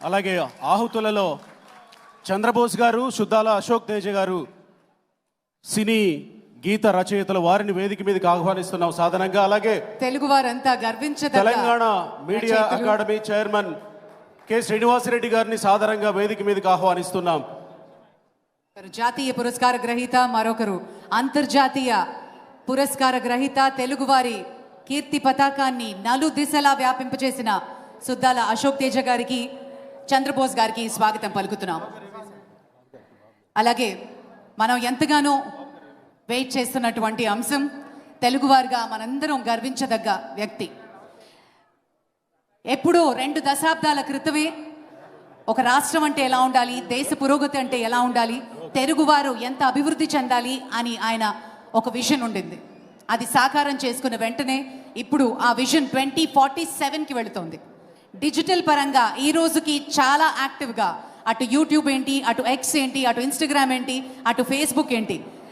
అలాగే ఆహుతులలో చంద్రబోస్ గారు, శుద్ధాల అశోక్ తేజ గారు, సినీ గీత రచయితలు, వారిని వేదిక మీదకి ఆహ్వానిస్తున్నాం సాధారణంగా. అలాగే తెలుగు వారంతా గర్వించదగ్గ Telangana media academy chairman K Srinivasa Reddy గారిని సాధారణంగా వేదిక మీదకి ఆహ్వానిస్తున్నాం. జాతీయ పురస్కార గ్రహీత, మరొకరు అంతర్జాతీయ పురస్కార గ్రహీత, తెలుగువారి కీర్తి పతాకాన్ని నలు దిశలా వ్యాపింపచేసిన సుద్దాల అశోక్ తేజ గారికి, చంద్రబోస్ గారికి స్వాగతం పలుకుతున్నాం. అలాగే మనం ఎంతగానో వెయిట్ చేస్తున్నటువంటి అంశం, తెలుగువారిగా మనందరం గర్వించదగ్గ వ్యక్తి. ఎప్పుడో 2 దశాబ్దాల క్రితమే ఒక రాష్ట్రం అంటే ఎలా ఉండాలి, దేశ పురోగతి అంటే ఎలా ఉండాలి, తెలుగువారు ఎంత అభివృద్ధి చెందాలి అని ఆయన ఒక విజన్ ఉండింది. అది సాకారం చేసుకున్న వెంటనే ఇప్పుడు ఆ విజన్ 2047కి వెళుతోంది. డిజిటల్ పరంగా ఈ రోజుకి చాలా యాక్టివ్గా, అటు యూట్యూబ్ ఏంటి, అటు ఎక్స్ ఏంటి, అటు ఇన్స్టాగ్రామ్ ఏంటి, అటు ఫేస్బుక్ ఏంటి,